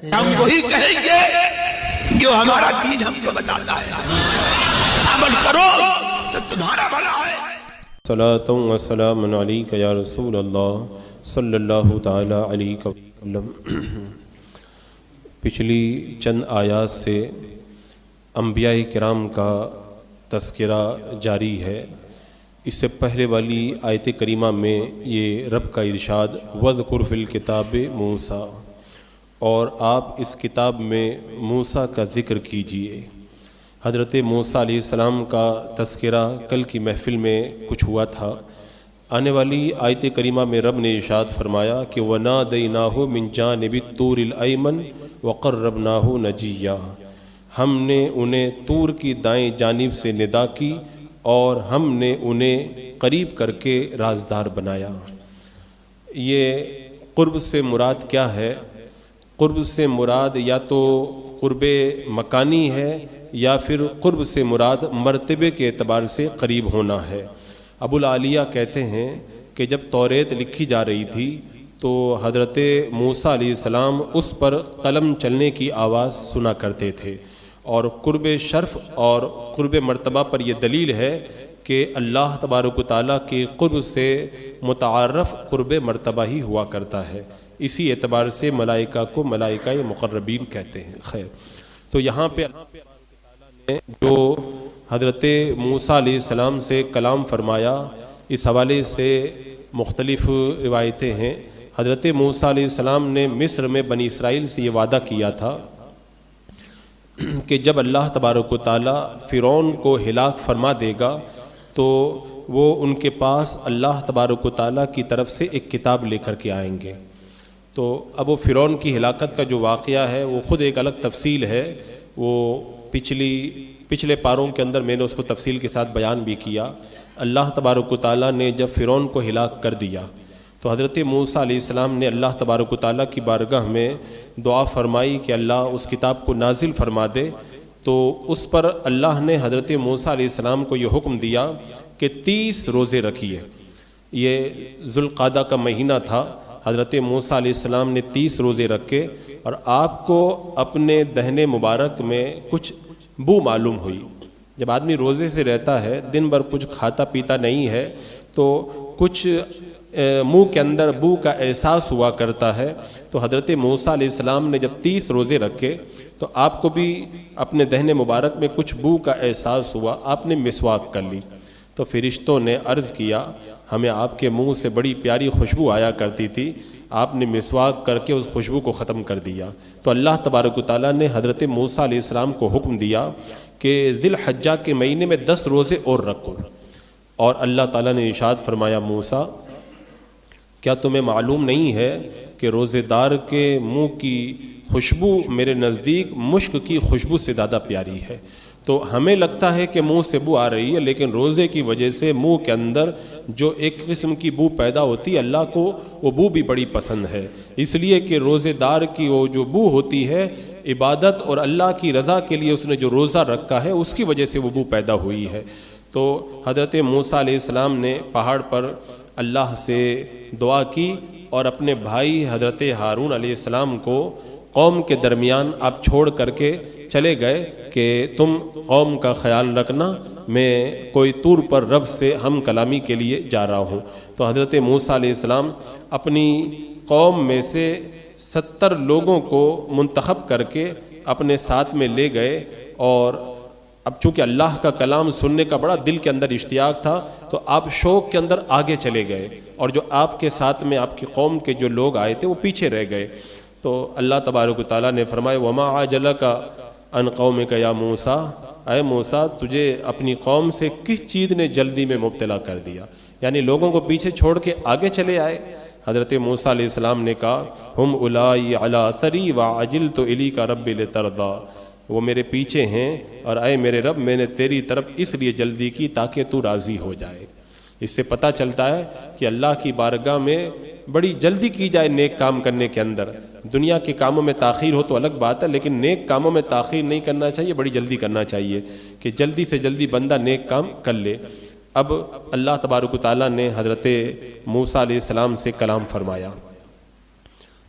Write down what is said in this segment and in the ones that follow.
ہم وہی کہیں گے جو ہمارا دین ہم کو بتاتا ہے، عمل کرو تو تمہارا بھلا ہے۔ صلاۃ و سلام علیک یا رسول اللہ صلی اللہ تعالی علیہ وسلم۔ پچھلی چند آیات سے انبیاء کرام کا تذکرہ جاری ہے۔ اس سے پہلے والی آیت کریمہ میں یہ رب کا ارشاد وَاذْكُرْ فِي الْكِتَابِ موسیٰ، اور آپ اس کتاب میں موسیٰ کا ذکر کیجئے۔ حضرت موسیٰ علیہ السلام کا تذکرہ کل کی محفل میں کچھ ہوا تھا۔ آنے والی آیت کریمہ میں رب نے ارشاد فرمایا کہ وَنَادَيْنَاهُ مِنْ جَانِبِ الطُّورِ الْأَيْمَنِ وَقَرَّبْنَاهُ نَجِيًّا، ہم نے انہیں طور کی دائیں جانب سے ندا کی اور ہم نے انہیں قریب کر کے رازدار بنایا۔ یہ قرب سے مراد کیا ہے؟ قرب سے مراد یا تو قرب مکانی ہے یا پھر قرب سے مراد مرتبے کے اعتبار سے قریب ہونا ہے۔ ابو العالیہ کہتے ہیں کہ جب توریت لکھی جا رہی تھی تو حضرت موسیٰ علیہ السلام اس پر قلم چلنے کی آواز سنا کرتے تھے، اور قرب شرف اور قرب مرتبہ پر یہ دلیل ہے کہ اللہ تبارک و تعالیٰ کے قرب سے متعارف قرب مرتبہ ہی ہوا کرتا ہے۔ اسی اعتبار سے ملائکہ کو ملائکہ مقربین کہتے ہیں۔ خیر، تو یہاں پہ جو حضرت موسیٰ علیہ السلام سے کلام فرمایا، اس حوالے سے مختلف روایتیں ہیں۔ حضرت موسیٰ علیہ السلام نے مصر میں بنی اسرائیل سے یہ وعدہ کیا تھا کہ جب اللہ تبارک و تعالیٰ فرعون کو ہلاک فرما دے گا تو وہ ان کے پاس اللہ تبارک و تعالیٰ کی طرف سے ایک کتاب لے کر کے آئیں گے۔ تو اب وہ فرعون کی ہلاکت کا جو واقعہ ہے وہ خود ایک الگ تفصیل ہے، وہ پچھلے پاروں کے اندر میں نے اس کو تفصیل کے ساتھ بیان بھی کیا۔ اللہ تبارک و تعالیٰ نے جب فرعون کو ہلاک کر دیا تو حضرت موسیٰ علیہ السلام نے اللہ تبارک و تعالیٰ کی بارگاہ میں دعا فرمائی کہ اللہ اس کتاب کو نازل فرما دے۔ تو اس پر اللہ نے حضرت موسیٰ علیہ السلام کو یہ حکم دیا کہ 30 روزے رکھیے۔ یہ ذوالقعدہ کا مہینہ تھا۔ حضرت موسیٰ علیہ السلام نے 30 روزے رکھے اور آپ کو اپنے دہنے مبارک میں کچھ بو معلوم ہوئی۔ جب آدمی روزے سے رہتا ہے، دن بھر کچھ کھاتا پیتا نہیں ہے، تو کچھ منہ کے اندر بو کا احساس ہوا کرتا ہے۔ تو حضرت موسیٰ علیہ السلام نے جب 30 روزے رکھے تو آپ کو بھی اپنے دہنے مبارک میں کچھ بو کا احساس ہوا، آپ نے مسواک کر لی۔ تو فرشتوں نے عرض کیا ہمیں آپ کے منہ سے بڑی پیاری خوشبو آیا کرتی تھی، آپ نے مسواک کر کے اس خوشبو کو ختم کر دیا۔ تو اللہ تبارک و تعالیٰ نے حضرت موسیٰ علیہ السلام کو حکم دیا کہ ذی الحجہ کے مہینے میں 10 روزے اور رکھو، اور اللہ تعالیٰ نے ارشاد فرمایا موسیٰ کیا تمہیں معلوم نہیں ہے کہ روزے دار کے منہ کی خوشبو میرے نزدیک مشک کی خوشبو سے زیادہ پیاری ہے؟ تو ہمیں لگتا ہے کہ منہ سے بو آ رہی ہے، لیکن روزے کی وجہ سے منہ کے اندر جو ایک قسم کی بو پیدا ہوتی ہے، اللہ کو وہ بو بھی بڑی پسند ہے، اس لیے کہ روزے دار کی وہ جو بو ہوتی ہے عبادت اور اللہ کی رضا کے لیے اس نے جو روزہ رکھا ہے اس کی وجہ سے وہ بو پیدا ہوئی ہے۔ تو حضرت موسیٰ علیہ السلام نے پہاڑ پر اللہ سے دعا کی اور اپنے بھائی حضرت ہارون علیہ السلام کو قوم کے درمیان آپ چھوڑ کر کے چلے گئے کہ تم قوم کا خیال رکھنا، میں کوئی طور پر رب سے ہم کلامی کے لیے جا رہا ہوں۔ تو حضرت موسیٰ علیہ السلام اپنی قوم میں سے 70 لوگوں کو منتخب کر کے اپنے ساتھ میں لے گئے، اور اب چونکہ اللہ کا کلام سننے کا بڑا دل کے اندر اشتیاق تھا تو آپ شوق کے اندر آگے چلے گئے، اور جو آپ کے ساتھ میں آپ کی قوم کے جو لوگ آئے تھے وہ پیچھے رہ گئے۔ تو اللہ تبارک و تعالیٰ نے فرمایا وَمَا عَجَلَكَ عَنْ قَوْمِكَ يَا موسیٰ، اے موسیٰ تجھے اپنی قوم سے کس چیز نے جلدی میں مبتلا کر دیا؟ یعنی لوگوں کو پیچھے چھوڑ کے آگے چلے آئے۔ حضرت موسیٰ علیہ السلام نے کہا ہم اولائی علی اثری وعجلت الیک رب لترضی، وہ میرے پیچھے ہیں اور اے میرے رب میں نے تیری طرف اس لیے جلدی کی تاکہ تو راضی ہو جائے۔ اس سے پتہ چلتا ہے کہ اللہ کی بارگاہ میں بڑی جلدی کی جائے نیک کام کرنے کے اندر۔ دنیا کے کاموں میں تاخیر ہو تو الگ بات ہے، لیکن نیک کاموں میں تاخیر نہیں کرنا چاہیے، بڑی جلدی کرنا چاہیے کہ جلدی سے جلدی بندہ نیک کام کر لے۔ اب اللہ تبارک و تعالیٰ نے حضرت موسیٰ علیہ السلام سے کلام فرمایا،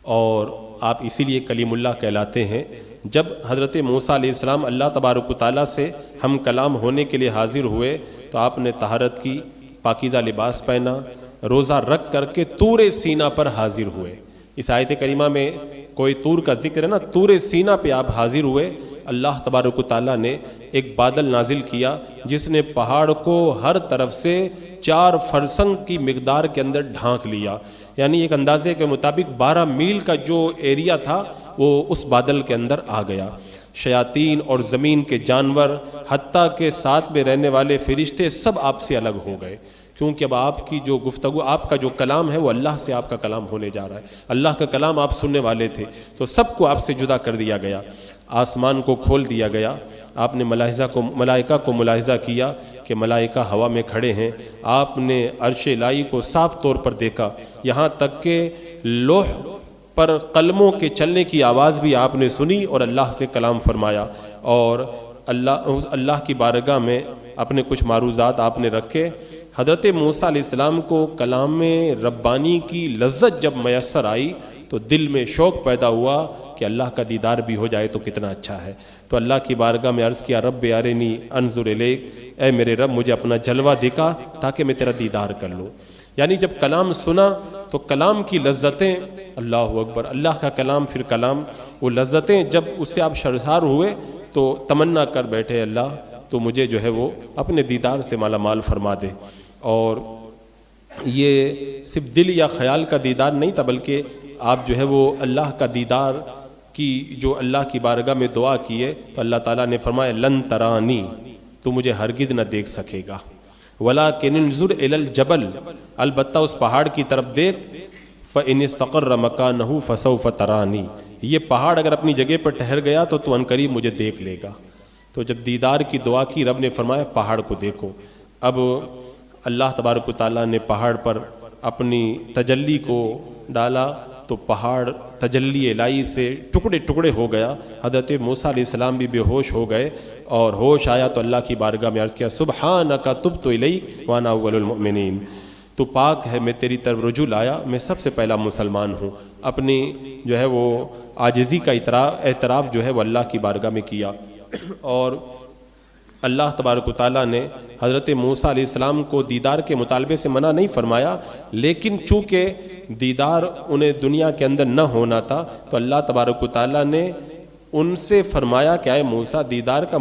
اور آپ اسی لیے کلیم اللہ کہلاتے ہیں۔ جب حضرت موسیٰ علیہ السلام اللہ تبارک و تعالیٰ سے ہم کلام ہونے کے لیے حاضر ہوئے تو آپ نے طہارت کی، پاکیزہ لباس پہنا، روزہ رکھ کر کے طور سینہ پر حاضر ہوئے۔ اس آیت کریمہ میں کوئی طور کا ذکر ہے نا، طور سینہ پہ آپ حاضر ہوئے۔ اللہ تبارک و تعالیٰ نے ایک بادل نازل کیا جس نے پہاڑ کو ہر طرف سے 4 فرسنگ کی مقدار کے اندر ڈھانک لیا، یعنی ایک اندازے کے مطابق 12 میل کا جو ایریا تھا وہ اس بادل کے اندر آ گیا۔ شیاطین اور زمین کے جانور حتیٰ کہ ساتھ میں رہنے والے فرشتے سب آپ سے الگ ہو گئے، کیونکہ اب آپ کی جو گفتگو، آپ کا جو کلام ہے وہ اللہ سے آپ کا کلام ہونے جا رہا ہے۔ اللہ کا کلام آپ سننے والے تھے تو سب کو آپ سے جدا کر دیا گیا، آسمان کو کھول دیا گیا۔ آپ نے ملائکہ کو ملاحظہ کیا کہ ملائکہ ہوا میں کھڑے ہیں۔ آپ نے عرش الہی کو صاف طور پر دیکھا، یہاں تک کہ لوح پر قلموں کے چلنے کی آواز بھی آپ نے سنی اور اللہ سے کلام فرمایا۔ اور اللہ کی بارگاہ میں اپنے کچھ معروضات آپ نے رکھے۔ حضرت موسیٰ علیہ السلام کو کلام ربانی کی لذت جب میسر آئی تو دل میں شوق پیدا ہوا کہ اللہ کا دیدار بھی ہو جائے تو کتنا اچھا ہے۔ تو اللہ کی بارگاہ میں عرض کیا، رب ارنی انظر الیک، اے میرے رب مجھے اپنا جلوہ دکھا تاکہ میں تیرا دیدار کر لوں۔ یعنی جب کلام سنا تو کلام کی لذتیں، اللہ اکبر، اللہ کا کلام پھر کلام، وہ لذتیں جب اس سے آپ شرسار ہوئے تو تمنا کر بیٹھے، اللہ تو مجھے جو ہے وہ اپنے دیدار سے مالا مال فرما دے۔ اور یہ صرف دل یا خیال کا دیدار نہیں تھا، بلکہ آپ جو ہے وہ اللہ کا دیدار کی جو اللہ کی بارگاہ میں دعا کیے تو اللہ تعالیٰ نے فرمایا لن ترانی، تو مجھے ہرگز نہ دیکھ سکے گا، ولیکن انظر الی الجبل، البتہ اس پہاڑ کی طرف دیکھ، فإن استقر مکانہ فسوف ترانی، یہ پہاڑ اگر اپنی جگہ پر ٹھہر گیا تو عنقریب مجھے دیکھ لے گا۔ تو جب دیدار کی دعا کی، رب نے فرمایا پہاڑ کو دیکھو۔ اب اللہ تبارک و تعالیٰ نے پہاڑ پر اپنی تجلی کو ڈالا تو پہاڑ تجلی الہی سے ٹکڑے ٹکڑے ہو گیا۔ حضرت موسیٰ علیہ السلام بھی بے ہوش ہو گئے اور ہوش آیا تو اللہ کی بارگاہ میں عرض کیا، سبحانک تبت الیک وانا اول المؤمنین، تو پاک ہے، میں تیری طرف رجوع لایا، میں سب سے پہلا مسلمان ہوں۔ اپنی جو ہے وہ عاجزی کا اعتراف جو ہے وہ اللہ کی بارگاہ میں کیا۔ اور اللہ تبارک و تعالیٰ نے حضرت موسیٰ علیہ السلام کو دیدار کے مطالبے سے منع نہیں فرمایا، لیکن چونکہ دیدار انہیں دنیا کے اندر نہ ہونا تھا تو اللہ تبارک و تعالیٰ نے ان سے فرمایا کہ اے موسیٰ، دیدار کا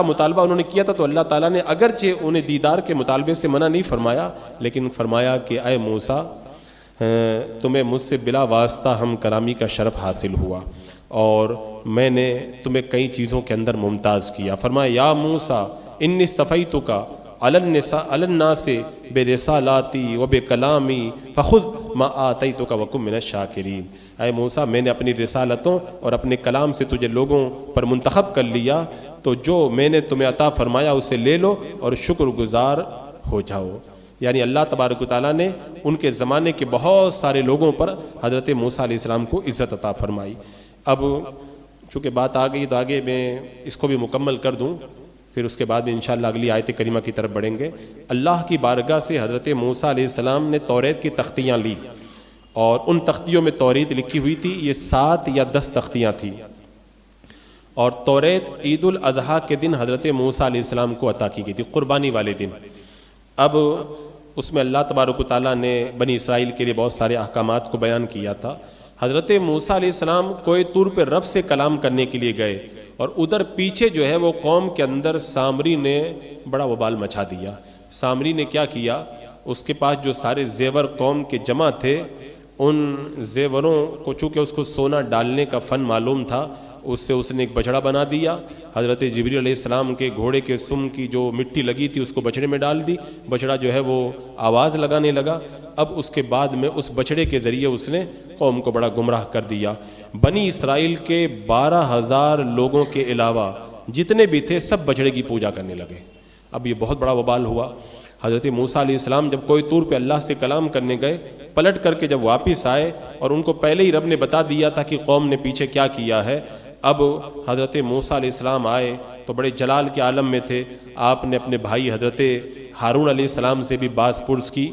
مطالبہ انہوں نے کیا تھا تو اللہ تعالیٰ نے اگرچہ انہیں دیدار کے مطالبے سے منع نہیں فرمایا، لیکن فرمایا کہ اے موسیٰ، تمہیں مجھ سے بلا واسطہ ہم کلامی کا شرف حاصل ہوا اور میں نے تمہیں کئی چیزوں کے اندر ممتاز کیا۔ فرمایا یا موسیٰ انی اصطفیتک علی الناس برسالاتی و بکلامی فخذ ما آتیتک وکن من الشاکرین، اے موسیٰ میں نے اپنی رسالتوں اور اپنے کلام سے تجھے لوگوں پر منتخب کر لیا، تو جو میں نے تمہیں عطا فرمایا اسے لے لو اور شکر گزار ہو جاؤ۔ یعنی اللہ تبارک و تعالیٰ نے ان کے زمانے کے بہت سارے لوگوں پر حضرت موسیٰ علیہ السلام کو عزت عطا فرمائی۔ اب چونکہ بات آ گئی تو آگے میں اس کو بھی مکمل کر دوں، پھر اس کے بعد انشاءاللہ اگلی آیت کریمہ کی طرف بڑھیں گے۔ اللہ کی بارگاہ سے حضرت موسیٰ علیہ السلام نے توریت کی تختیاں لی اور ان تختیوں میں توریت لکھی ہوئی تھی، یہ 7 یا 10 تختیاں تھیں، اور توریت عید الاضحیٰ کے دن حضرت موسیٰ علیہ السلام کو عطا کی گئی تھی، قربانی والے دن۔ اب اس میں اللہ تبارک و تعالیٰ نے بنی اسرائیل کے لیے بہت سارے احکامات کو بیان کیا تھا۔ حضرت موسیٰ علیہ السلام کوہ طور پہ رب سے کلام کرنے کے لیے گئے اور ادھر پیچھے جو ہے وہ قوم کے اندر سامری نے بڑا وبال مچا دیا۔ سامری نے کیا کیا، اس کے پاس جو سارے زیور قوم کے جمع تھے، ان زیوروں کو چونکہ اس کو سونا ڈالنے کا فن معلوم تھا، اس نے ایک بچڑا بنا دیا۔ حضرت جبریل علیہ السلام کے گھوڑے کے سم کی جو مٹی لگی تھی اس کو بچڑے میں ڈال دی، بچڑا جو ہے وہ آواز لگانے لگا۔ اب اس کے بعد میں اس بچڑے کے ذریعے اس نے قوم کو بڑا گمراہ کر دیا۔ بنی اسرائیل کے 12,000 لوگوں کے علاوہ جتنے بھی تھے سب بچڑے کی پوجا کرنے لگے۔ اب یہ بہت بڑا وبال ہوا۔ حضرت موسیٰ علیہ السلام جب کوہ طور پہ اللہ سے کلام کرنے گئے، پلٹ کر کے جب واپس آئے اور ان کو پہلے ہی رب نے بتا دیا تھا کہ قوم نے پیچھے کیا کیا ہے، اب حضرت موسیٰ علیہ السلام آئے تو بڑے جلال کے عالم میں تھے۔ آپ نے اپنے بھائی حضرت ہارون علیہ السلام سے بھی باز پرس کی،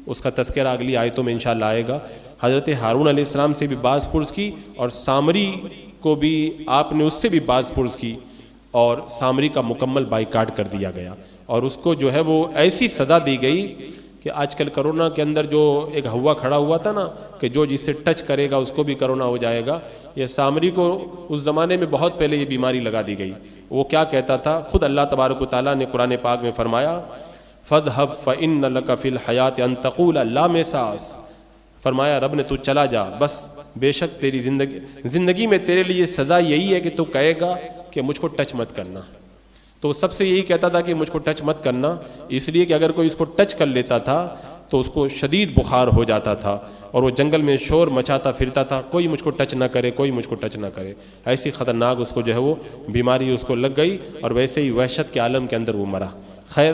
اس کا تذکرہ اگلی آیتوں میں انشاءاللہ آئے گا۔ حضرت ہارون علیہ السلام سے بھی باز پرس کی اور سامری کو بھی آپ نے اس سے بھی باز پرس کی، اور سامری کا مکمل بائیکاٹ کر دیا گیا، اور اس کو جو ہے وہ ایسی سزا دی گئی کہ آج کل کرونا کے اندر جو ایک ہوا کھڑا ہوا تھا نا کہ جو جس سے ٹچ کرے گا اس کو بھی کرونا ہو جائے گا، یہ سامری کو اس زمانے میں بہت پہلے یہ بیماری لگا دی گئی۔ وہ کیا کہتا تھا؟ خود اللہ تبارک و تعالیٰ نے قرآن پاک میں فرمایا فَاذْهَبْ فَإِنَّ لَكَ فِي الْحَيَاةِ أَن تَقُولَ لَا مِسَاسَ، فرمایا رب نے تو چلا جا، بس بے شک تیری زندگی میں تیرے لیے سزا یہی ہے کہ تو کہے گا کہ مجھ کو ٹچ مت کرنا۔ تو سب سے یہی کہتا تھا کہ مجھ کو ٹچ مت کرنا، اس لیے کہ اگر کوئی اس کو ٹچ کر لیتا تھا تو اس کو شدید بخار ہو جاتا تھا اور وہ جنگل میں شور مچاتا پھرتا تھا، کوئی مجھ کو ٹچ نہ کرے، کوئی مجھ کو ٹچ نہ کرے۔ ایسی خطرناک اس کو جو ہے وہ بیماری اس کو لگ گئی اور ویسے ہی وحشت کے عالم کے اندر وہ مرا۔ خیر،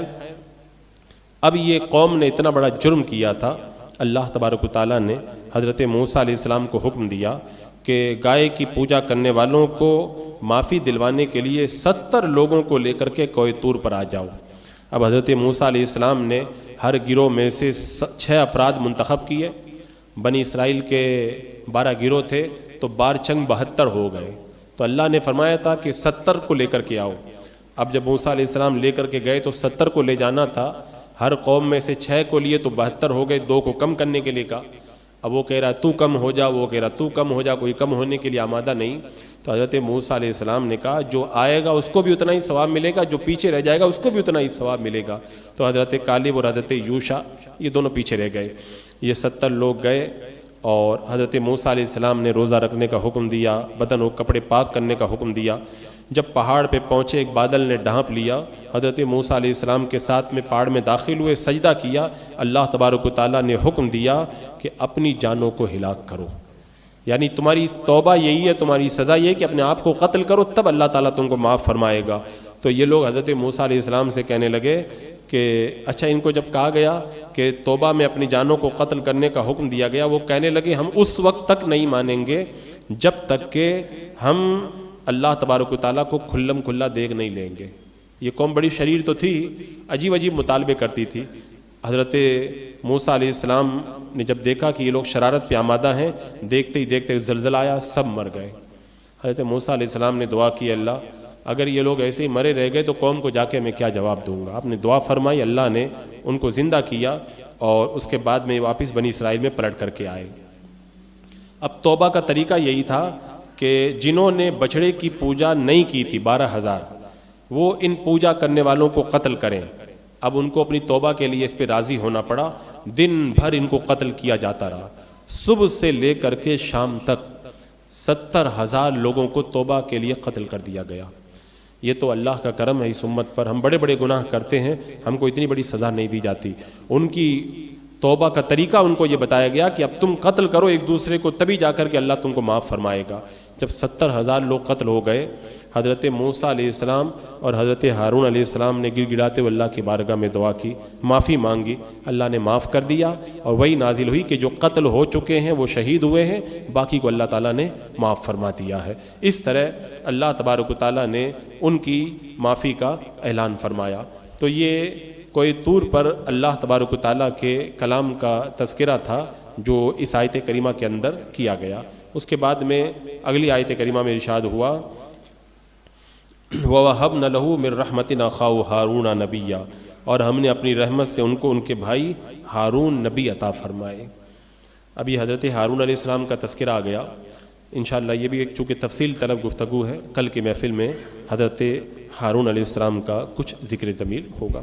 اب یہ قوم نے اتنا بڑا جرم کیا تھا، اللہ تبارک و تعالیٰ نے حضرت موسیٰ علیہ السلام کو حکم دیا کہ گائے کی پوجا کرنے والوں کو معافی دلوانے کے لیے 70 لوگوں کو لے کر کے کوہ طور پر آ جاؤ۔ اب حضرت موسیٰ علیہ السلام نے ہر گروہ میں سے 6 افراد منتخب کیے۔ بنی اسرائیل کے 12 گروہ تھے تو 12 چنگ 72 ہو گئے، تو اللہ نے فرمایا تھا کہ 70 کو لے کر کے آؤ۔ اب جب موسیٰ علیہ السلام لے کر کے گئے تو 70 کو لے جانا تھا، ہر قوم میں سے 6 کو لیے تو 72 ہو گئے، 2 کو کم کرنے کے لیے کہا۔ اب وہ کہہ رہا تو کم ہو جا، وہ کہہ رہا تو کم ہو جا، کوئی کم ہونے کے لیے آمادہ نہیں۔ تو حضرت موسیٰ علیہ السلام نے کہا جو آئے گا اس کو بھی اتنا ہی ثواب ملے گا، جو پیچھے رہ جائے گا اس کو بھی اتنا ہی ثواب ملے گا۔ تو حضرت کالب اور حضرت یوشع یہ دونوں پیچھے رہ گئے، یہ 70 لوگ گئے اور حضرت موسیٰ علیہ السلام نے روزہ رکھنے کا حکم دیا، بدن و کپڑے پاک کرنے کا حکم دیا۔ جب پہاڑ پہ پہنچے ایک بادل نے ڈھانپ لیا، حضرت موسیٰ علیہ السلام کے ساتھ میں پہاڑ میں داخل ہوئے، سجدہ کیا، اللہ تبارک و تعالیٰ نے حکم دیا کہ اپنی جانوں کو ہلاک کرو، یعنی تمہاری توبہ یہی ہے، تمہاری سزا یہ ہے کہ اپنے آپ کو قتل کرو، تب اللہ تعالیٰ تم کو معاف فرمائے گا۔ تو یہ لوگ حضرت موسیٰ علیہ السلام سے کہنے لگے کہ اچھا، ان کو جب کہا گیا کہ توبہ میں اپنی جانوں کو قتل کرنے کا حکم دیا گیا، وہ کہنے لگے ہم اس وقت تک نہیں مانیں گے جب تک کہ ہم اللہ تبارک و تعالیٰ کو کھلم کھلا دیکھ نہیں لیں گے۔ یہ قوم بڑی شریر تو تھی، عجیب عجیب مطالبے کرتی تھی۔ حضرت موسیٰ علیہ السلام نے جب دیکھا کہ یہ لوگ شرارت پہ آمادہ ہیں، دیکھتے ہی دیکھتے زلزلہ آیا، سب مر گئے۔ حضرت موسیٰ علیہ السلام نے دعا کی، اللہ اگر یہ لوگ ایسے ہی مرے رہ گئے تو قوم کو جا کے میں کیا جواب دوں گا۔ آپ نے دعا فرمائی، اللہ نے ان کو زندہ کیا اور اس کے بعد میں واپس بنی اسرائیل میں پلٹ کر کے آئے۔ اب توبہ کا طریقہ یہی تھا کہ جنہوں نے بچڑے کی پوجا نہیں کی تھی 12,000، وہ ان پوجا کرنے والوں کو قتل کریں۔ اب ان کو اپنی توبہ کے لیے اس پہ راضی ہونا پڑا، دن بھر ان کو قتل کیا جاتا رہا، صبح سے لے کر کے شام تک 70,000 لوگوں کو توبہ کے لیے قتل کر دیا گیا۔ یہ تو اللہ کا کرم ہے اس امت پر، ہم بڑے بڑے گناہ کرتے ہیں، ہم کو اتنی بڑی سزا نہیں دی جاتی۔ ان کی توبہ کا طریقہ ان کو یہ بتایا گیا کہ اب تم قتل کرو ایک دوسرے کو، تبھی جا کر کے اللہ تم کو معاف فرمائے گا۔ جب 70,000 لوگ قتل ہو گئے، حضرت موسیٰ علیہ السلام اور حضرت ہارون علیہ السلام نے گر گڑاتے ہوئے اللہ کی بارگاہ میں دعا کی، معافی مانگی، اللہ نے معاف کر دیا اور وہی نازل ہوئی کہ جو قتل ہو چکے ہیں وہ شہید ہوئے ہیں، باقی کو اللہ تعالیٰ نے معاف فرما دیا ہے۔ اس طرح اللہ تبارک و تعالیٰ نے ان کی معافی کا اعلان فرمایا۔ تو یہ کوہ طور پر اللہ تبارک و تعالیٰ کے کلام کا تذکرہ تھا جو اس آیت کریمہ کے اندر کیا گیا۔ اس کے بعد میں اگلی آیت کریمہ میں ارشاد ہوا وَوَهَبْنَ لَهُ مِن رَحْمَتِنَا أَخَاهُ هَارُونَ نَبِيًّا، اور ہم نے اپنی رحمت سے ان کو ان کے بھائی ہارون نبی عطا فرمائے۔ ابھی حضرت ہارون علیہ السلام کا تذکرہ آ گیا، انشاءاللہ یہ بھی ایک چونکہ تفصیل طلب گفتگو ہے، کل کی محفل میں حضرت ہارون علیہ السلام کا کچھ ذکر ضمیر ہوگا۔